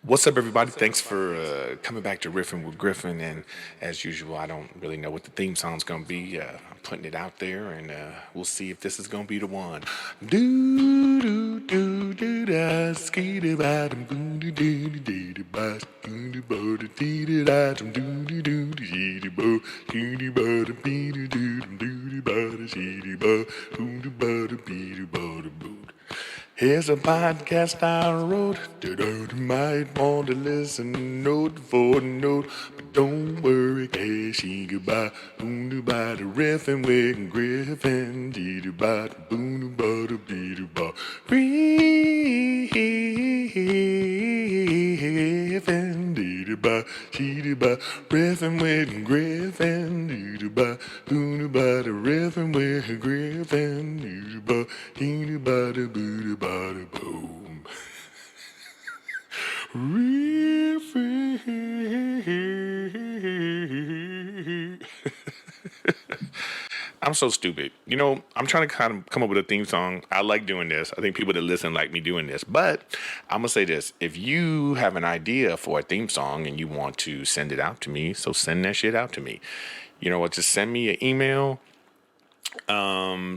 What's up, everybody? Thanks for coming back to Riffin with Griffin. And as usual, I don't really know what the theme song's gonna be. I'm putting it out there, and we'll see if this is gonna be the one. Do do do do da ski da ba dum doo doo doo doo doo ba doo doo bo doo dee doo da dum doo doo doo dee doo bo doo doo bo doo bee doo doo dum doo doo ba doo dee doo bo doo doo bo doo bee doo bo doo boo. Here's a podcast I wrote. You might want to listen note for note, but don't worry, Casey, goodbye. Boom, goodbye to Riffin with Griffin. Dee doo ba, boom, doo ba, doo bee doo ba. Riffin, dee doo ba, dee doo ba. Riffin with Griffin. Dee doo ba, boom, doo ba, doo Riffin with Griffin. Dee doo ba, dee doo ba, doo boo doo ba doo boom. I'm so stupid. I'm trying to kind of come up with a theme song. I like doing this. I think people that listen like me doing this. But I'm going to say this. If you have an idea for a theme song and you want to send it out to me, so send that shit out to me. You know what? Just send me an email.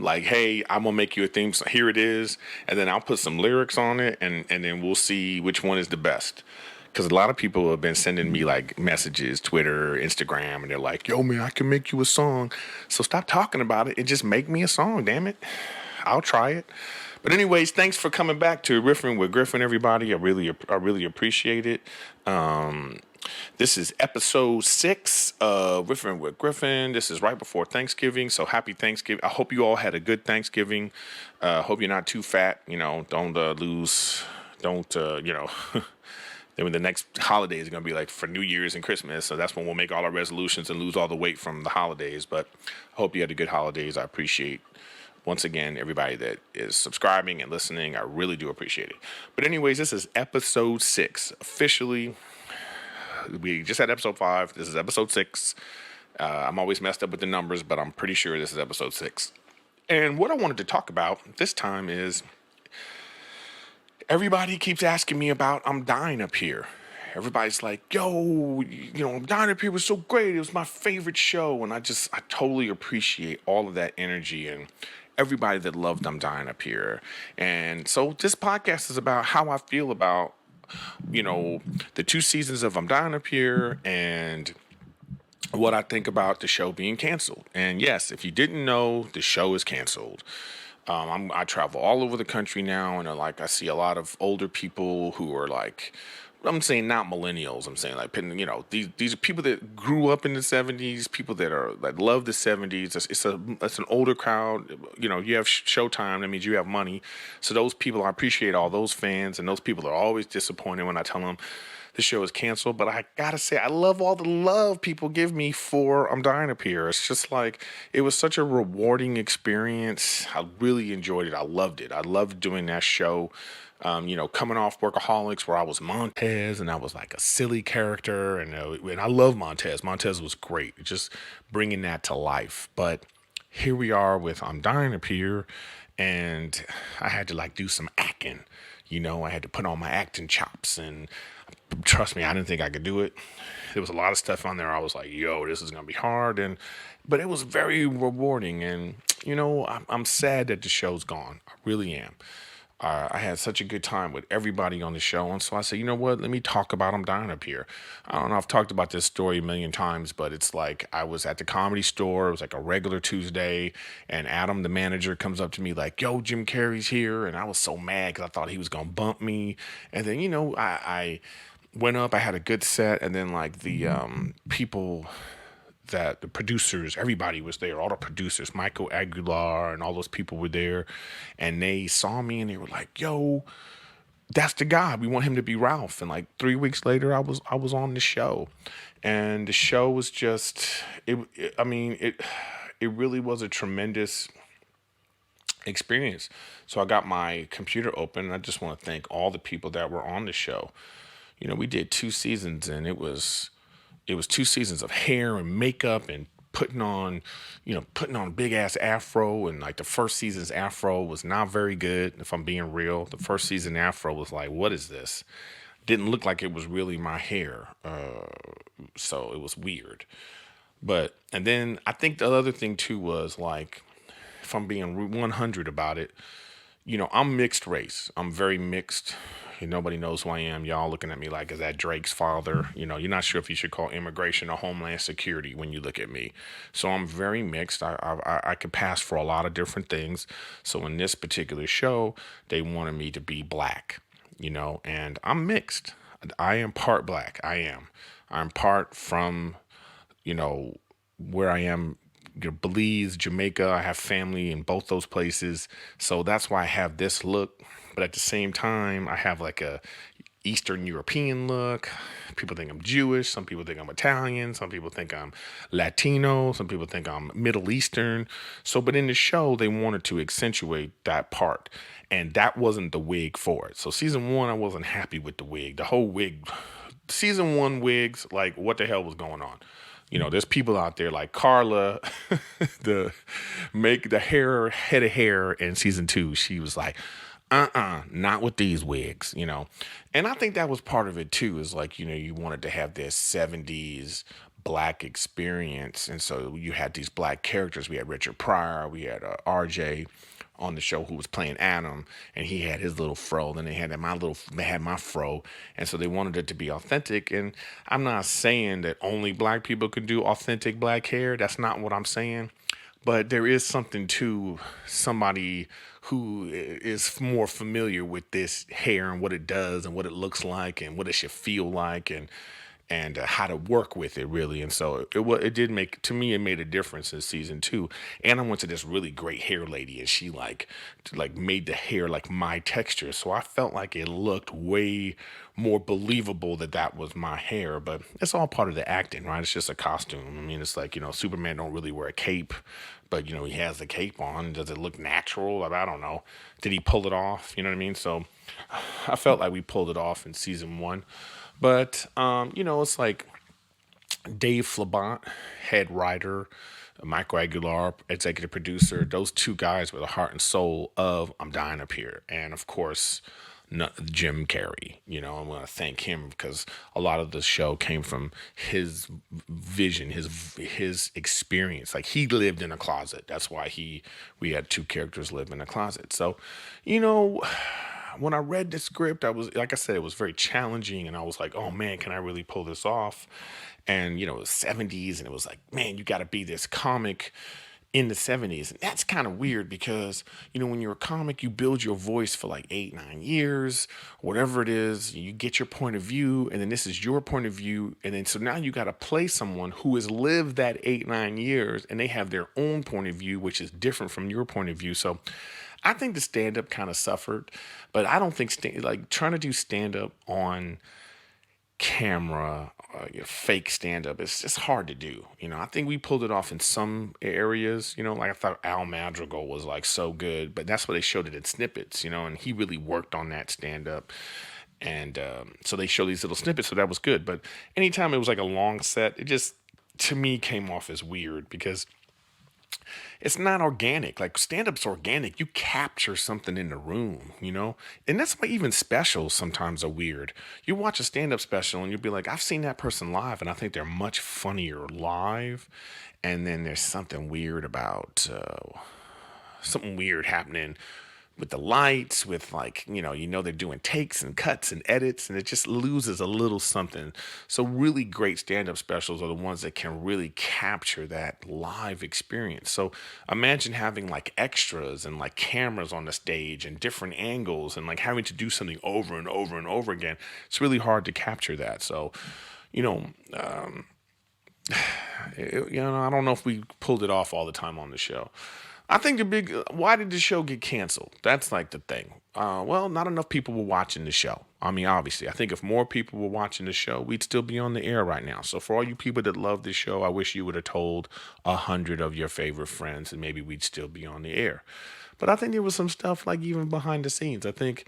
Like, hey, I'm gonna make you a theme song. Here it is, and then I'll put some lyrics on it, and then we'll see which one is the best. Because a lot of people have been sending me like messages, Twitter, Instagram, and they're like, "Yo, man, I can make you a song." So stop talking about it and just make me a song. Damn it, I'll try it. But anyways, thanks for coming back to Riffing with Griffin, everybody. I really appreciate it. This is episode 6 of Riffin with Griffin. This is right before Thanksgiving, so happy Thanksgiving. I hope you all had a good Thanksgiving. Hope you're not too fat. Don't lose. Don't, then the next holiday is going to be like for New Year's and Christmas, so that's when we'll make all our resolutions and lose all the weight from the holidays. But I hope you had a good holidays. I appreciate, once again, everybody that is subscribing and listening. I really do appreciate it. But anyways, this is episode 6. Officially, we just had episode 5. This is episode 6. I'm always messed up with the numbers, but I'm pretty sure this is episode 6. And what I wanted to talk about this time is everybody keeps asking me about I'm Dying Up Here. Everybody's like, yo, I'm Dying Up Here was so great. It was my favorite show. And I totally appreciate all of that energy and everybody that loved I'm Dying Up Here. And so this podcast is about how I feel about the 2 seasons of I'm Dying Up Here and what I think about the show being canceled. And yes, if you didn't know, the show is canceled. I travel all over the country now, and I see a lot of older people who are like, I'm saying not millennials. I'm saying like, these are people that grew up in the '70s, people that love the '70s. It's an older crowd. You have Showtime. That means you have money. So those people, I appreciate all those fans, and those people are always disappointed when I tell them the show is canceled. But I gotta say, I love all the love people give me for I'm Dying Up Here. It's just like, it was such a rewarding experience. I really enjoyed it. I loved it. I loved doing that show. Coming off Workaholics, where I was Montez and I was like a silly character, and I love Montez. Montez was great, just bringing that to life. But here we are with I'm Dying Up Here, and I had to do some acting. I had to put on my acting chops, and trust me, I didn't think I could do it. There was a lot of stuff on there. I was like, yo, this is gonna be hard, but it was very rewarding. And I'm sad that the show's gone. I really am. I had such a good time with everybody on the show. And so I said, you know what? Let me talk about I'm Dying Up Here. I don't know. I've talked about this story a million times, but it's like I was at the Comedy Store. It was like a regular Tuesday. And Adam, the manager, comes up to me like, yo, Jim Carrey's here. And I was so mad because I thought he was going to bump me. And then, I went up. I had a good set. And then the people that the producers, everybody was there, all the producers, Michael Aguilar and all those people were there, and they saw me and they were like, yo, that's the guy. We want him to be Ralph. And 3 weeks later, I was on the show, and the show was just, it really was a tremendous experience. So I got my computer open, and I just want to thank all the people that were on the show. We did 2 seasons, and it was 2 seasons of hair and makeup and putting on a big ass afro. And the first season's afro was not very good. If I'm being real, the first season afro was like, what is this? didn't look like it was really my hair. So it was weird. But, and then I think the other thing too was like, if I'm being 100 about it, I'm mixed race. I'm very mixed. Nobody knows who I am. Y'all looking at me like, is that Drake's father? You're not sure if you should call immigration or homeland security when you look at me. So I'm very mixed. I could pass for a lot of different things. So in this particular show, they wanted me to be black, and I'm mixed. I am part black. I am. I'm part from, you know, where I am, Belize, Jamaica. I have family in both those places. So that's why I have this look. But at the same time, I have like a Eastern European look. People think I'm Jewish. Some people think I'm Italian. Some people think I'm Latino. Some people think I'm Middle Eastern. So, but in the show, they wanted to accentuate that part. And that wasn't the wig for it. So season one, I wasn't happy with the wig. The whole wig, season one wigs, like what the hell was going on? There's people out there like Carla, the make the head of hair in season two. She was like, not with these wigs. And I think that was part of it too, is like, you wanted to have this 70s black experience. And so you had these black characters. We had Richard Pryor, we had RJ on the show who was playing Adam, and he had his little fro. Then they had my fro, and so they wanted it to be authentic. And I'm not saying that only black people could do authentic black hair. That's not what I'm saying. But there is something to somebody who is more familiar with this hair and what it does and what it looks like and what it should feel like and how to work with it really. And so it did make, to me, it made a difference in season two. And I went to this really great hair lady, and she like made the hair like my texture. So I felt like it looked way more believable that was my hair. But it's all part of the acting, right? It's just a costume. I mean, it's like, Superman don't really wear a cape, but he has the cape on. Does it look natural? I don't know. Did he pull it off? You know what I mean? So I felt like we pulled it off in season one. But, it's like Dave Flabant, head writer, Michael Aguilar, executive producer. Those two guys were the heart and soul of I'm Dying Up Here. And, of course, Jim Carrey. I want to thank him because a lot of the show came from his vision, his experience. Like, he lived in a closet. That's why we had two characters live in a closet. So, when I read the script, I was, like I said, it was very challenging, and I was like, oh man, can I really pull this off? And, it was 70s, and it was like, man, you got to be this comic in the 70s. And that's kind of weird because, when you're a comic, you build your voice for like 8-9 years, whatever it is, you get your point of view, and then this is your point of view. And then, so now you got to play someone who has lived that 8-9 years, and they have their own point of view, which is different from your point of view. So I think the stand-up kind of suffered, but I don't think trying to do stand-up on camera, fake stand-up, it's just hard to do. I think we pulled it off in some areas. Like I thought Al Madrigal was like so good, but that's why they showed it in snippets. And he really worked on that stand-up. And so they show these little snippets, so that was good. But anytime it was like a long set, it just, to me, came off as weird because it's not organic. Like stand-up's organic. You capture something in the room, And that's why even specials sometimes are weird. You watch a stand-up special and you'll be like, I've seen that person live and I think they're much funnier live. And then there's something weird about something weird happening with the lights, with like, they're doing takes and cuts and edits, and it just loses a little something. So really great stand-up specials are the ones that can really capture that live experience. So imagine having like extras and like cameras on the stage and different angles and like having to do something over and over and over again. It's really hard to capture that. So, I don't know if we pulled it off all the time on the show. I think why did the show get canceled? That's like the thing. Well, not enough people were watching the show. I mean, obviously, I think if more people were watching the show, we'd still be on the air right now. So for all you people that love this show, I wish you would have told 100 of your favorite friends and maybe we'd still be on the air. But I think there was some stuff like even behind the scenes. I think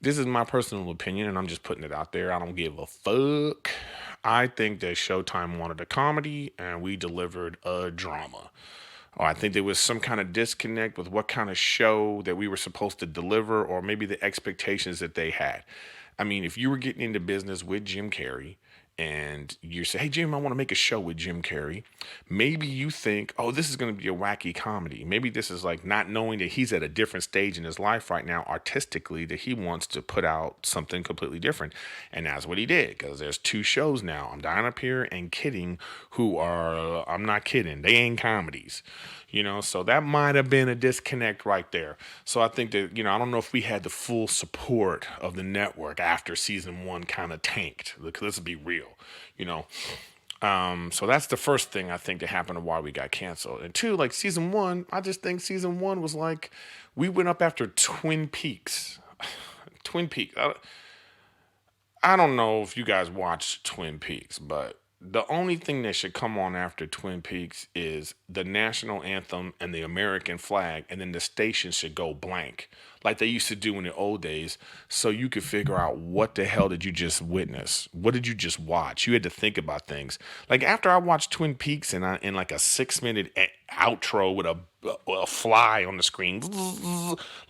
this is my personal opinion, and I'm just putting it out there. I don't give a fuck. I think that Showtime wanted a comedy, and we delivered a drama. or I think there was some kind of disconnect with what kind of show that we were supposed to deliver, or maybe the expectations that they had. I mean, if you were getting into business with Jim Carrey and you say, hey, Jim, I want to make a show with Jim Carrey, maybe you think, oh, this is going to be a wacky comedy. Maybe this is like not knowing that he's at a different stage in his life right now, artistically, that he wants to put out something completely different. And that's what he did, because there's two shows now, I'm Dying Up Here and Kidding, who are, I'm not kidding, they ain't comedies. So that might have been a disconnect right there. So I think that, I don't know if we had the full support of the network after season one kind of tanked. Let's be real, you know. So that's the first thing I think that happened to why we got canceled. And two, like season one, I just think season one was like, we went up after Twin Peaks. Twin Peaks. I don't know if you guys watched Twin Peaks, but the only thing that should come on after Twin Peaks is the national anthem and the American flag, and then the station should go blank, like they used to do in the old days, so you could figure out what the hell did you just witness? What did you just watch? You had to think about things. Like after I watched Twin Peaks and in like a 6-minute outro with a fly on the screen,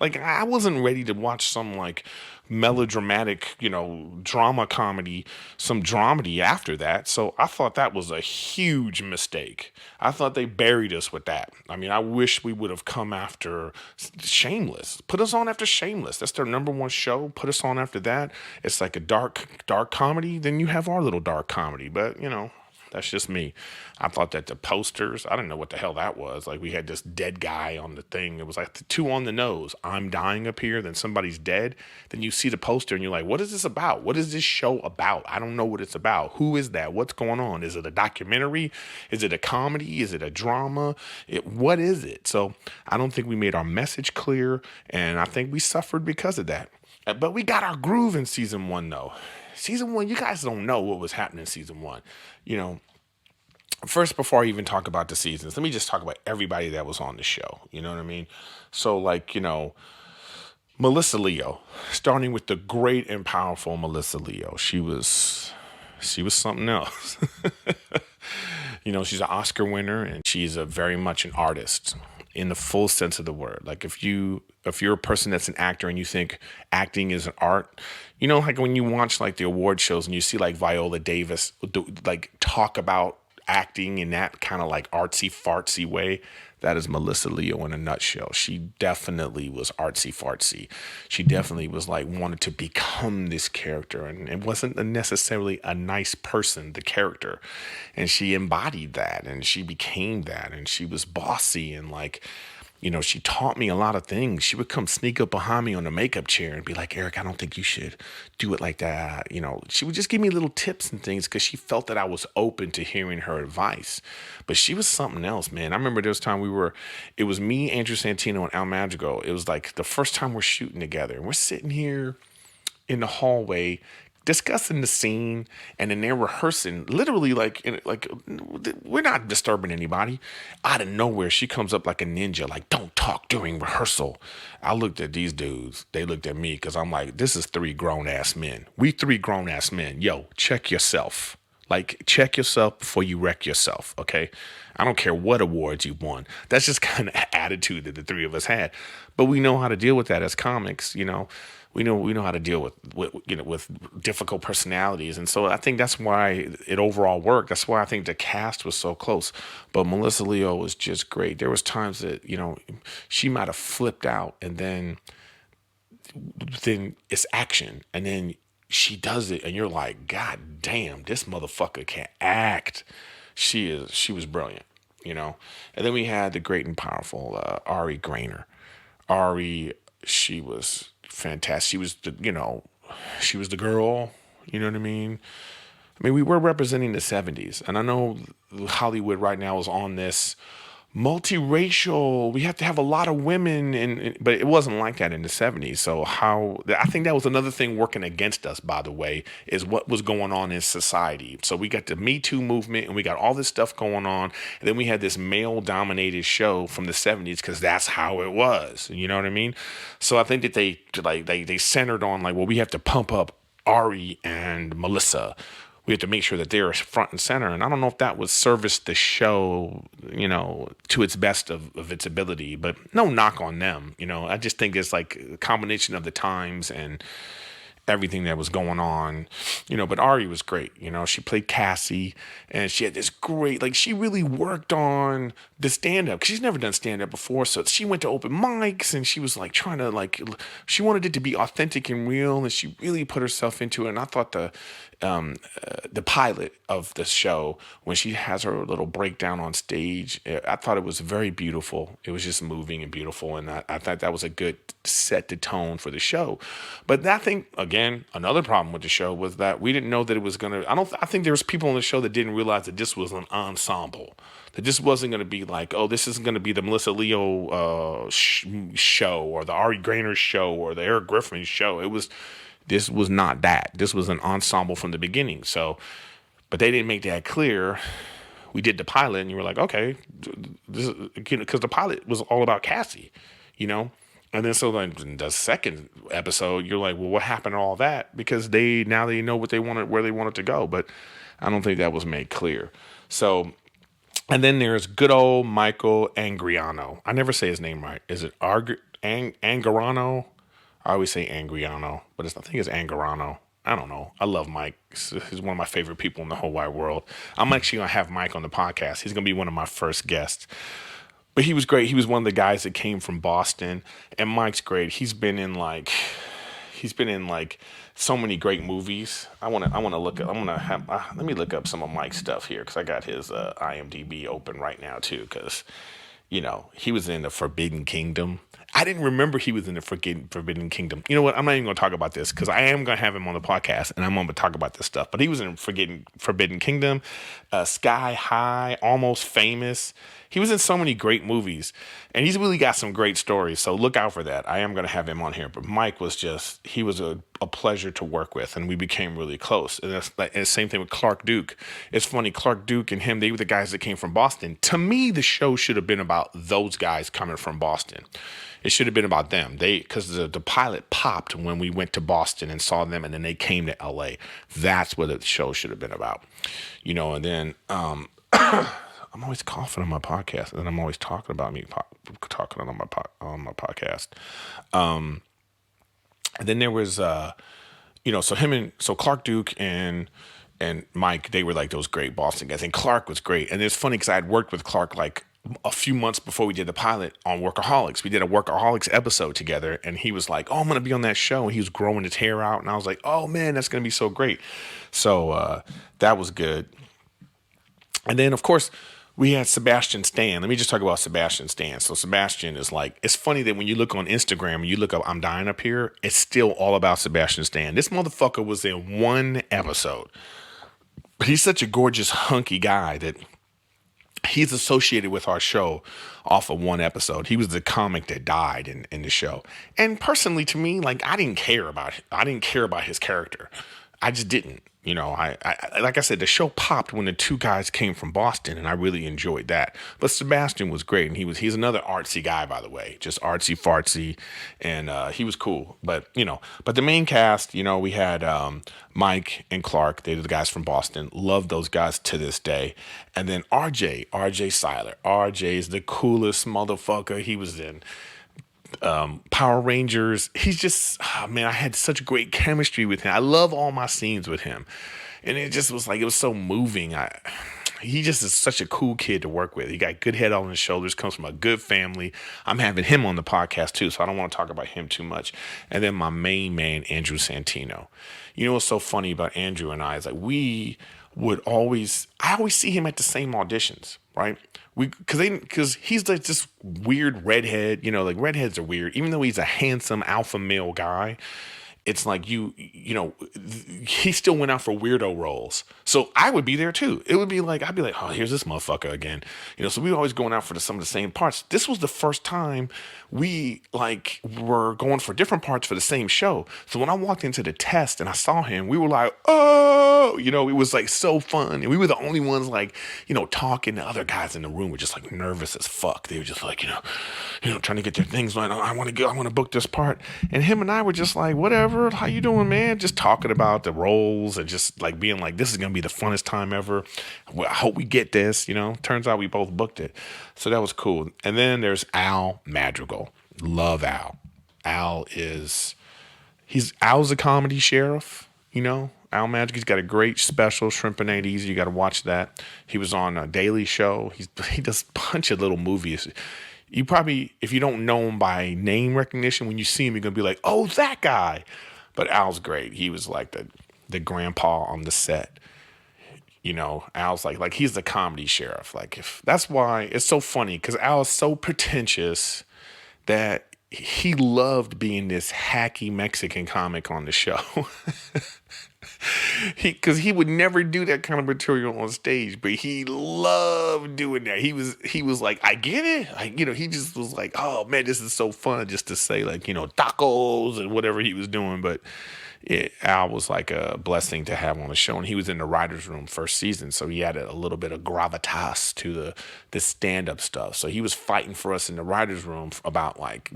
like I wasn't ready to watch some like melodramatic, drama comedy, some dramedy after that. So I thought that was a huge mistake. I thought they buried us with that. I mean, I wish we would have come after Shameless. Put us on after Shameless. That's their number one show. Put us on after that. It's like a dark comedy. Then you have our little dark comedy. But, that's just me. I thought that the posters, I didn't know what the hell that was. Like we had this dead guy on the thing. It was like the two on the nose. I'm dying up here, then somebody's dead. Then you see the poster and you're like, what is this about? What is this show about? I don't know what it's about. Who is that? What's going on? Is it a documentary? Is it a comedy? Is it a drama? What is it? So I don't think we made our message clear, and I think we suffered because of that. But we got our groove in season one, though. Season one, you guys don't know what was happening in season one. First, before I even talk about the seasons, let me just talk about everybody that was on the show. You know what I mean? So, like, Melissa Leo, starting with the great and powerful Melissa Leo. She was something else. She's an Oscar winner, and she's very much an artist in the full sense of the word. Like if you're a person that's an actor and you think acting is an art, like when you watch like the award shows and you see like Viola Davis like talk about acting in that kind of like artsy fartsy way, that is Melissa Leo in a nutshell. She definitely was artsy fartsy. She definitely was like wanted to become this character, and it wasn't necessarily a nice person, the character. And she embodied that, and she became that, and she was bossy and like, she taught me a lot of things. She would come sneak up behind me on the makeup chair and be like, Eric, I don't think you should do it like that. She would just give me little tips and things because she felt that I was open to hearing her advice. But she was something else, man. I remember there was time it was me, Andrew Santino, and Al Madrigal. It was like the first time we're shooting together. And we're sitting here in the hallway discussing the scene, and then they're rehearsing literally like we're not disturbing anybody. Out of nowhere she comes up like a ninja, like, don't talk during rehearsal. I looked at these dudes, they looked at me, because I'm like, this is 3 grown-ass men. We 3 grown-ass men. Yo, check yourself. Like, check yourself before you wreck yourself, okay? I don't care what awards you've won. That's just kind of attitude that the 3 of us had. But we know how to deal with that as comics, We know how to deal with difficult personalities. And so I think that's why it overall worked. That's why I think the cast was so close. But Melissa Leo was just great. There was times that, she might have flipped out, and then it's action, and then she does it, and you're like, God damn, this motherfucker can act. She was brilliant, And then we had the great and powerful Ari Graynor. Ari, she was fantastic. She was the girl, you know what I mean? We were representing the 70s, and I know Hollywood right now is on this multiracial, we have to have a lot of women, but it wasn't like that in the 70s. So I think that was another thing working against us, by the way, is what was going on in society. So we got the Me Too movement, and we got all this stuff going on, and then we had this male-dominated show from the 70s, because that's how it was, you know what I mean? So I think that they centered on like, well, we have to pump up Ari and Melissa. we have to make sure that they're front and center. And I don't know if that would service the show, to its best of its ability, but no knock on them. I just think it's like a combination of the times and everything that was going on, but Ari was great. She played Cassie, and she had this great, like, she really worked on the stand-up, because she's never done stand-up before. So she went to open mics, and she was like trying to, like, she wanted it to be authentic and real, and she really put herself into it. And I thought the pilot of the show, when she has her little breakdown on stage, I thought it was very beautiful. It was just moving and beautiful, and I thought that was a good set the tone for the show. But I think, again, another problem with the show was that we didn't know that it was gonna. I think there was people on the show that didn't realize that this was an ensemble. That this wasn't going to be like, oh, this isn't going to be the Melissa Leo show, or the Ari Graynor show, or the Eric Griffin show. This was not that. This was an ensemble from the beginning. So, but they didn't make that clear. We did the pilot, and you were like, okay, this is, because the pilot was all about Cassie, And then so then the second episode, you're like, well, what happened to all that? Because now they know what they wanted, where they wanted to go. But I don't think that was made clear. So, and then there's good old Michael Angriano. I never say his name right. Is it Angarano? I always say Angriano, but I think it's Angarano. I don't know. I love Mike. He's one of my favorite people in the whole wide world. I'm actually going to have Mike on the podcast. He's going to be one of my first guests. But he was great. He was one of the guys that came from Boston. And Mike's great. He's been in like so many great movies. Let me look up some of Mike's stuff here, because I got his IMDb open right now too, because he was in the Forbidden Kingdom. I didn't remember he was in the Forbidden Kingdom. You know what? I'm not even going to talk about this, because I am going to have him on the podcast, and I'm going to talk about this stuff. But he was in Forbidden Kingdom, Sky High, Almost Famous. He was in so many great movies, and he's really got some great stories. So look out for that. I am going to have him on here. But Mike was he was a pleasure to work with, and we became really close. And that's like, and the same thing with Clark Duke. It's funny, Clark Duke and him, they were the guys that came from Boston. To me, the show should have been about those guys coming from Boston. It should have been about them. Because the pilot popped when we went to Boston and saw them, and then they came to LA. That's what the show should have been about. And then I'm always coughing on my podcast, and then I'm always talking about me talking on my podcast. And then there was so Clark Duke and Mike, they were like those great Boston guys, and Clark was great. And it's funny because I had worked with Clark like a few months before we did the pilot on Workaholics. We did a Workaholics episode together, and he was like, oh, I'm going to be on that show. And he was growing his hair out, and I was like, oh man, that's going to be so great. So that was good. And then of course we had Sebastian Stan. Let me just talk about Sebastian Stan. So Sebastian is like, it's funny that when you look on Instagram and you look up I'm Dying Up Here, it's still all about Sebastian Stan. This motherfucker was in one episode. But he's such a gorgeous, hunky guy that he's associated with our show off of one episode. He was the comic that died in the show. And personally, to me, like, I didn't care about his character. I just didn't. I like I said, the show popped when the two guys came from Boston, and I really enjoyed that. But Sebastian was great, and he's another artsy guy, by the way, just artsy fartsy, and he was cool. But but the main cast, we had Mike and Clark. They were the guys from Boston. Love those guys to this day. And then RJ Seiler. RJ is the coolest motherfucker. He was in Power Rangers. He's just, man, I had such great chemistry with him. I love all my scenes with him, and it just was like, it was so moving. He just is such a cool kid to work with. He got good head on his shoulders, comes from a good family. I'm having him on the podcast too, so I don't want to talk about him too much. And then my main man, Andrew Santino. What's so funny about Andrew and I is like, I always see him at the same auditions, right? Because he's like this weird redhead, like redheads are weird. Even though he's a handsome alpha male guy, it's like he still went out for weirdo roles. So I would be there too. It would be like, I'd be like, oh, here's this motherfucker again. So we were always going out for some of the same parts. This was the first time we were going for different parts for the same show. So when I walked into the test and I saw him, we were like, oh, it was like so fun. And we were the only ones talking. The other guys in the room were just like nervous as fuck. They were just like, trying to get their things like, oh, I want to book this part. And him and I were just like, whatever. Robert, how you doing, man? Just talking about the roles and just like being like, this is gonna be the funnest time ever. Well, I hope we get this. Turns out we both booked it, so that was cool. And then there's Al Madrigal. Love Al. Al is Al's a comedy sheriff. Al Madrigal. He's got a great special, Shrimp and Ain't Easy. You got to watch that. He was on a Daily Show. He does a bunch of little movies. You probably, if you don't know him by name recognition, when you see him, you're gonna be like, "Oh, that guy." But Al's great. He was like the grandpa on the set. Al's like he's the comedy sheriff. Like if that's why it's so funny because Al is so pretentious that he loved being this hacky Mexican comic on the show. Because he would never do that kind of material on stage, but he loved doing that. He was like, I get it. He just was like, oh man, this is so fun just to say like, tacos and whatever he was doing. But Al was like a blessing to have on the show, and he was in the writer's room first season, so he had a little bit of gravitas to the stand-up stuff. So he was fighting for us in the writer's room about like,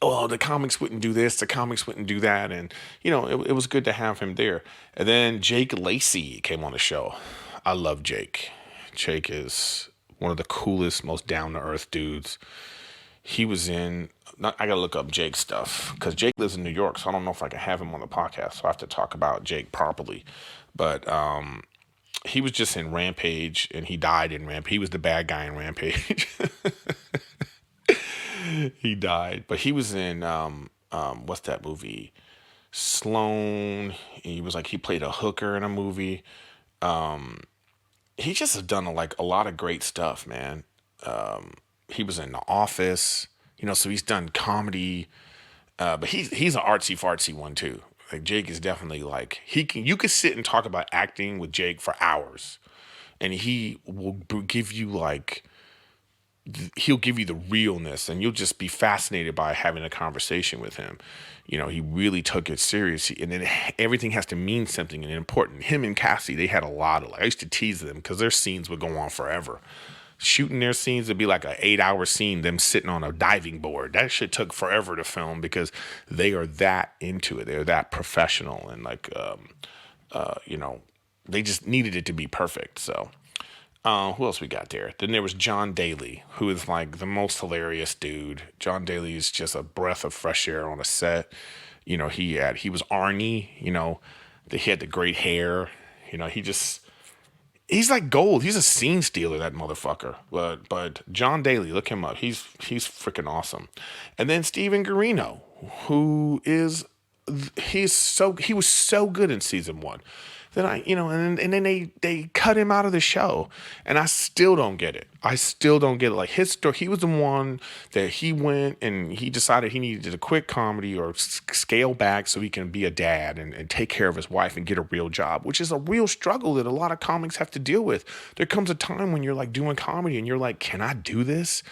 well, the comics wouldn't do this, the comics wouldn't do that. And, it was good to have him there. And then Jake Lacey came on the show. I love Jake. Jake is one of the coolest, most down-to-earth dudes. He was I got to look up Jake's stuff because Jake lives in New York, so I don't know if I can have him on the podcast. So I have to talk about Jake properly. But he was just in Rampage, and he died in Rampage. He was the bad guy in Rampage. He died, but he was in what's that movie? Sloane. He played a hooker in a movie. He just has done a lot of great stuff, man. He was in The Office, so he's done comedy, but he's an artsy fartsy one too. Like Jake is definitely like you could sit and talk about acting with Jake for hours, and he will give you he'll give you the realness, and you'll just be fascinated by having a conversation with him. He really took it seriously, and then everything has to mean something and important. Him and Cassie, they had a lot of I used to tease them because their scenes would go on forever. Shooting their scenes would be like an 8-hour scene, them sitting on a diving board. That shit took forever to film because they are that into it. They're that professional, and they just needed it to be perfect. So who else we got there? Then there was Jon Daly, who is like the most hilarious dude. Jon Daly is just a breath of fresh air on a set. He was Arnie. He had the great hair. He's like gold. He's a scene stealer, that motherfucker. But Jon Daly, look him up. He's freaking awesome. And then Steven Garino, who he was so good in season 1. Then and then they cut him out of the show, and I still don't get it. Like his story, he was the one that he went and he decided he needed to quit comedy or scale back so he can be a dad and take care of his wife and get a real job, which is a real struggle that a lot of comics have to deal with. There comes a time when you're like doing comedy and you're like, can I do this?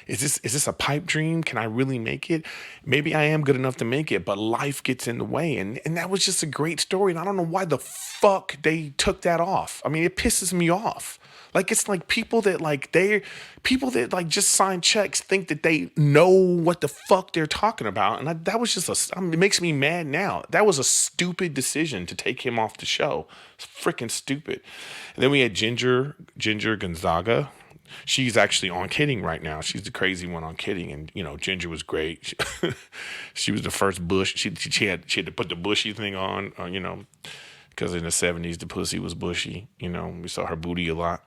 Is this a pipe dream? Can I really make it? Maybe I am good enough to make it, but life gets in the way. And that was just a great story. And I don't know why the fuck they took that off. I mean, it pisses me off. Like, it's like people that just sign checks think that they know what the fuck they're talking about. And that was just it makes me mad now. That was a stupid decision to take him off the show. It's freaking stupid. And then we had Ginger Gonzaga. She's actually on Kidding right now. She's the crazy one on Kidding, and Ginger was great. She was the first Bush. She had to put the bushy thing on, because in the 70s the pussy was bushy. We saw her booty a lot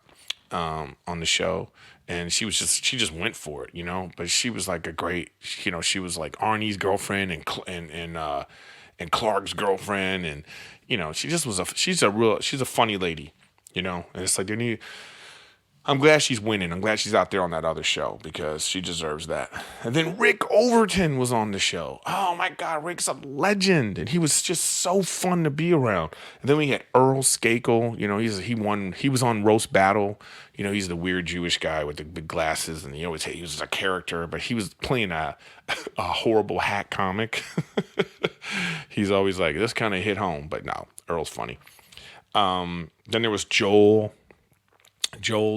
on the show, and she just went for it, But she was like a great, she was like Arnie's girlfriend and Clark's girlfriend, and she just was she's a funny lady, And it's like I'm glad she's winning. I'm glad she's out there on that other show because she deserves that. And then Rick Overton was on the show. Oh my God, Rick's a legend, and he was just so fun to be around. And then we had Earl Skakel. He was on Roast Battle. He's the weird Jewish guy with the big glasses, and he was a character, but he was playing a horrible hack comic. He's always like, this kind of hit home, but no, Earl's funny. Then there was Joel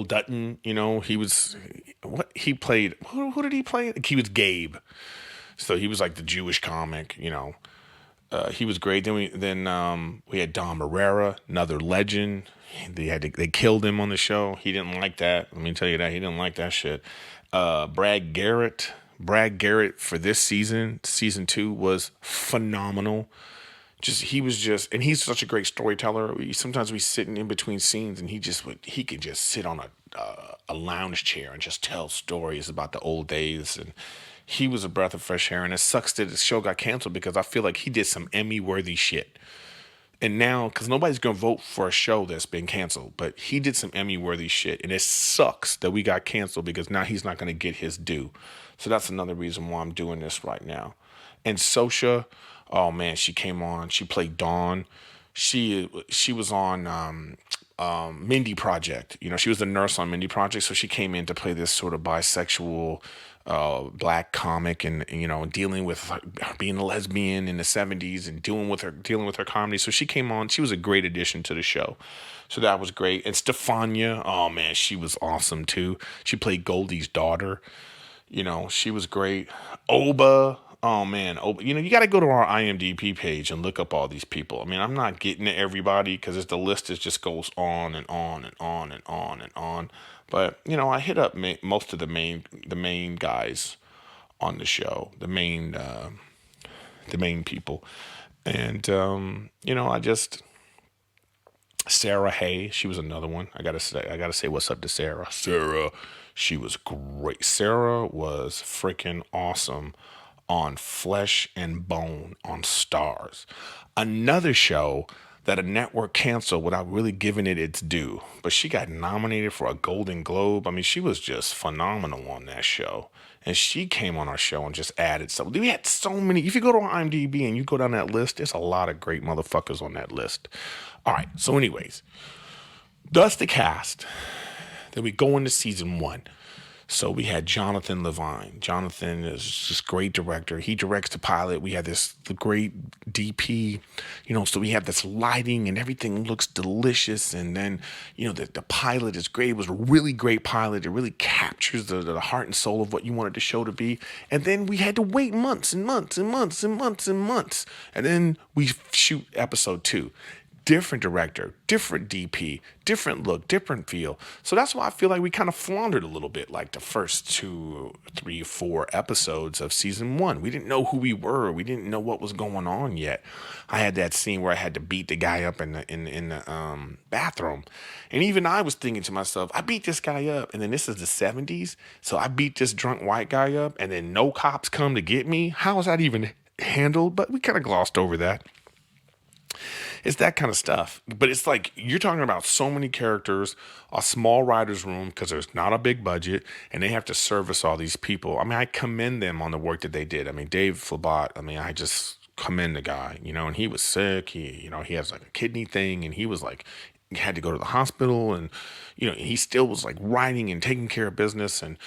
Dutton. He was, what he played, who did he play? He was Gabe. So he was like the Jewish comic, he was great. Then we had Don Herrera, another legend. They killed him on the show. He didn't like that. Let me tell you that he didn't like that shit. Brad Garrett. Brad Garrett for this season 2 was phenomenal. And he's such a great storyteller. Sometimes we sitting in between scenes, and he could just sit on a lounge chair and just tell stories about the old days. And he was a breath of fresh air. And it sucks that the show got canceled because I feel like he did some Emmy worthy shit. And now, because nobody's gonna vote for a show that's been canceled, but he did some Emmy worthy shit, and it sucks that we got canceled because now he's not gonna get his due. So that's another reason why I'm doing this right now. And Sosha, oh man, she came on. She played Dawn. She was on Mindy Project. She was the nurse on Mindy Project, so she came in to play this sort of bisexual black comic, and dealing with being a lesbian in the 70s and dealing with her comedy. So she came on. She was a great addition to the show. So that was great. And Stefania, oh man, she was awesome too. She played Goldie's daughter. She was great. Oba. Oh man, Oba. You got to go to our IMDb page and look up all these people. I mean, I'm not getting to everybody because the list just goes on and on and on and on and on. But I hit up most of the main guys on the show, the main people, and I just. Sarah Hay, she was another one. I gotta say what's up to Sarah. Sarah, she was great. Sarah was freaking awesome on Flesh and Bone on Stars. Another show that a network canceled without really giving it its due. But she got nominated for a Golden Globe. I mean, she was just phenomenal on that show. And she came on our show and just added stuff. We had so many. If you go to our IMDb and you go down that list, there's a lot of great motherfuckers on that list. All right. So anyways, that's the cast. Then we go into season 1. So we had Jonathan Levine. Jonathan is this great director. He directs the pilot. We had the great DP, so we have this lighting and everything looks delicious. And then, the pilot is great. It was a really great pilot. It really captures the heart and soul of what you wanted the show to be. And then we had to wait months and months and months and months and months. And then we shoot episode 2. Different director, different DP, different look, different feel. So that's why I feel like we kind of floundered a little bit, like the first 2, 3, 4 episodes of season 1. We didn't know who we were. We didn't know what was going on yet. I had that scene where I had to beat the guy up in the bathroom, and even I was thinking to myself, I beat this guy up, and then this is the 70s, so I beat this drunk white guy up, and then no cops come to get me. How is that even handled? But we kind of glossed over that. It's that kind of stuff. But it's like you're talking about so many characters, a small writer's room because there's not a big budget, and they have to service all these people. I mean, I commend them on the work that they did. I mean, Dave Flabat, I just commend the guy, and he was sick. He has like a kidney thing, and he was like, had to go to the hospital, and he still was like writing and taking care of business. And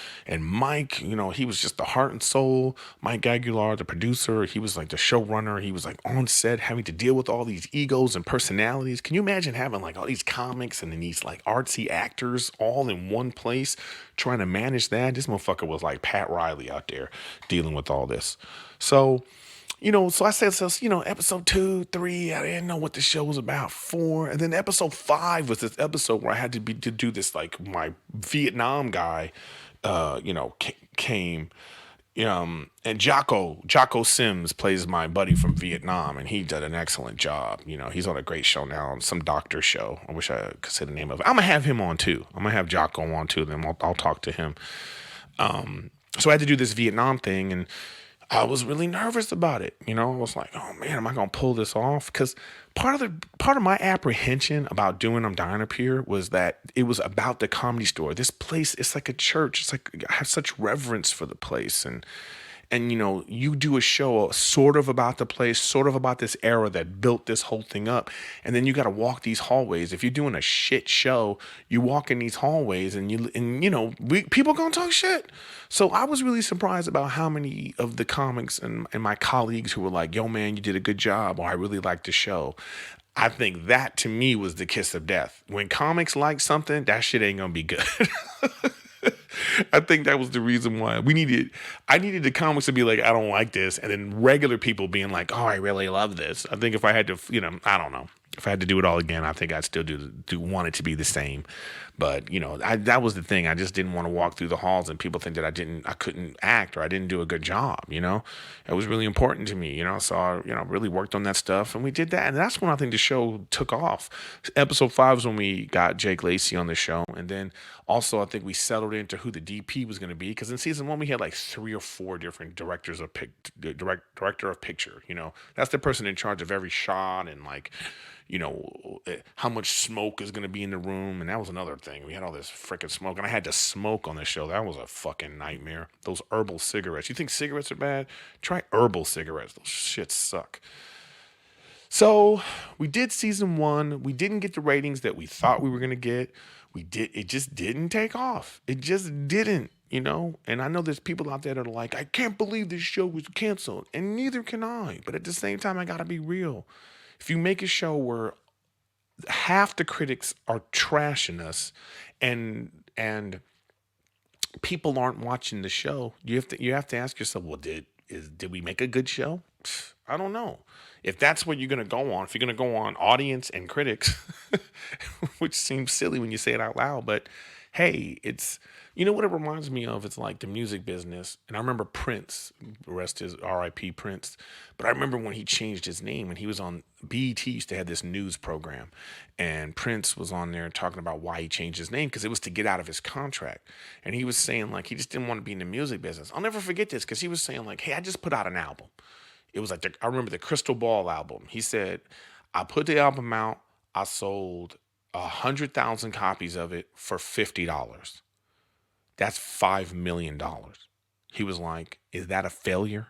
Mike, he was just the heart and soul. Mike Aguilar, the producer, he was like the showrunner. He was like on set having to deal with all these egos and personalities. Can you imagine having like all these comics and then these like artsy actors all in one place trying to manage that? This motherfucker was like Pat Riley out there dealing with all this. So so I said, episode 2, 3, I didn't know what the show was about. 4, and then episode 5 was this episode where I had to do this, like my Vietnam guy, came, and Jocko Sims plays my buddy from Vietnam, and he did an excellent job. He's on a great show now, on some doctor show. I wish I could say the name of it. I'm gonna have him on too. I'm gonna have Jocko on too. Then I'll talk to him. So I had to do this Vietnam thing, and I was really nervous about it. I was like, oh man, am I going to pull this off? Because part of my apprehension about doing I'm Dying Up Here was that it was about the Comedy Store. This place, it's like a church. It's like, I have such reverence for the place. And you do a show sort of about the place, sort of about this era that built this whole thing up. And then you got to walk these hallways. If you're doing a shit show, you walk in these hallways and people going to talk shit. So I was really surprised about how many of the comics and my colleagues who were like, yo man, you did a good job. Or I really liked the show. I think that to me was the kiss of death. When comics like something, that shit ain't going to be good. I think that was the reason why I needed the comics to be like, I don't like this. And then regular people being like, oh, I really love this. I think if I had to, I don't know. If I had to do it all again, I think I'd still do want it to be the same. But that was the thing. I just didn't want to walk through the halls and people think that I couldn't act or I didn't do a good job. It was really important to me. So I really worked on that stuff and we did that. And that's when I think the show took off. Episode 5 was when we got Jake Lacey on the show, and then also I think we settled into who the DP was going to be because in season 1 we had like 3 or 4 different director of picture. That's the person in charge of every shot and like how much smoke is going to be in the room. And that was another thing. We had all this freaking smoke and I had to smoke on this show. That was a fucking nightmare. Those herbal cigarettes. You think cigarettes are bad? Try herbal cigarettes. Those shits suck. So we did season 1. We didn't get the ratings that we thought we were going to get. It just didn't take off. It just didn't, and I know there's people out there that are like, I can't believe this show was canceled. And neither can I. But at the same time, I got to be real. If you make a show where half the critics are trashing us and people aren't watching the show, you have to ask yourself, well, did we make a good show? I don't know. If that's what you're going to go on, if you're going to go on audience and critics, which seems silly when you say it out loud, but hey, it's, what it reminds me of? It's like the music business. And I remember Prince, rest his R.I.P. Prince. But I remember when he changed his name and he was on BET used to have this news program. And Prince was on there talking about why he changed his name because it was to get out of his contract. And he was saying like he just didn't want to be in the music business. I'll never forget this because he was saying like, hey, I just put out an album. It was like, I remember the Crystal Ball album. He said, I put the album out. I sold 100,000 copies of it for $50. That's $5 million. He was like, is that a failure?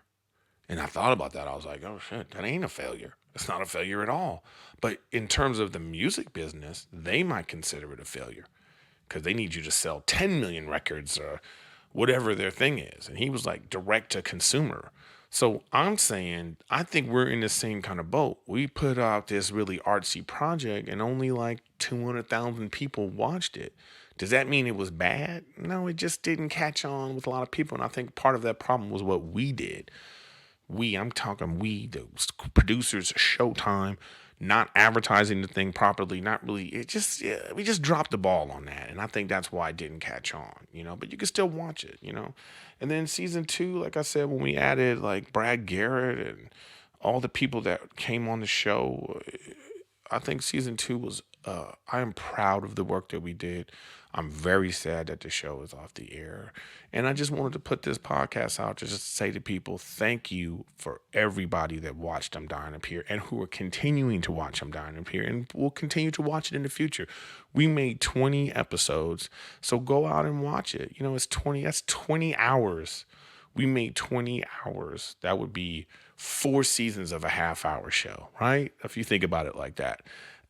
And I thought about that. I was like, oh shit, that ain't a failure. It's not a failure at all. But in terms of the music business, they might consider it a failure because they need you to sell 10 million records or whatever their thing is. And he was like direct to consumer. So I'm saying, I think we're in the same kind of boat. We put out this really artsy project and only like 200,000 people watched it. Does that mean it was bad? No, it just didn't catch on with a lot of people. And I think part of that problem was what we did. I'm talking we, the producers, Showtime, not advertising the thing properly, not really. We just dropped the ball on that. And I think that's why it didn't catch on, but you can still watch it, And then season 2, like I said, when we added like Brad Garrett and all the people that came on the show, I think season 2 was, I am proud of the work that we did. I'm very sad that the show is off the air. And I just wanted to put this podcast out to just say to people, thank you for everybody that watched I'm Dying Up Here and who are continuing to watch I'm Dying Up Here and will continue to watch it in the future. We made 20 episodes, so go out and watch it. That's 20 hours. We made 20 hours. That would be 4 seasons of a half-hour show, right? If you think about it like that.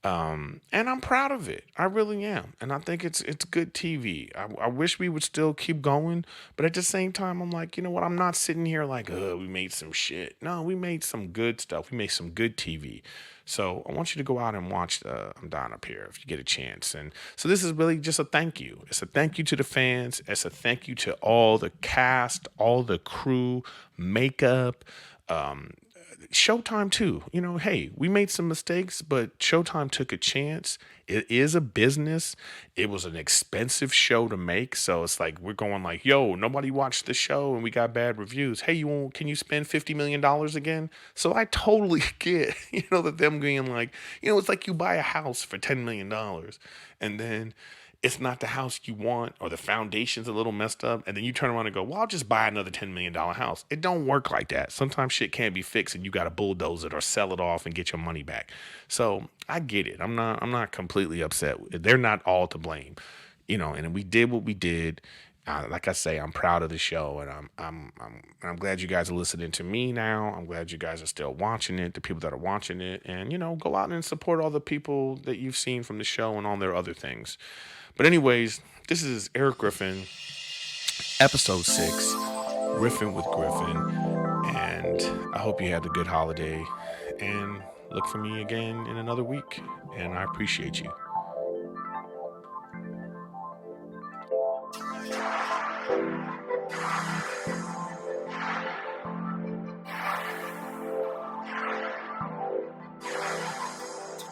And I'm proud of it. I really am. And I think it's good TV. I wish we would still keep going. But at the same time, I'm like, you know what? I'm not sitting here like, oh, we made some shit. No, we made some good stuff. We made some good TV. So I want you to go out and watch I'm Dying Up Here if you get a chance. And so this is really just a thank you. It's a thank you to the fans. It's a thank you to all the cast, all the crew, makeup, Showtime too. Hey, we made some mistakes, but Showtime took a chance. It is a business. It was an expensive show to make. So it's like, we're going like, yo, nobody watched the show and we got bad reviews. Hey, can you spend $50 million again? So I totally get, that them being like, it's like you buy a house for $10 million and then it's not the house you want or the foundation's a little messed up. And then you turn around and go, well, I'll just buy another $10 million house. It don't work like that. Sometimes shit can't be fixed and you got to bulldoze it or sell it off and get your money back. So I get it. I'm not completely upset. They're not all to blame, and we did what we did. Like I say, I'm proud of the show, and I'm glad you guys are listening to me now. I'm glad you guys are still watching it, the people that are watching it, and go out and support all the people that you've seen from the show and all their other things. But anyways, this is Eric Griffin, episode 6, Riffin' with Griffin, and I hope you had a good holiday, and look for me again in another week, and I appreciate you.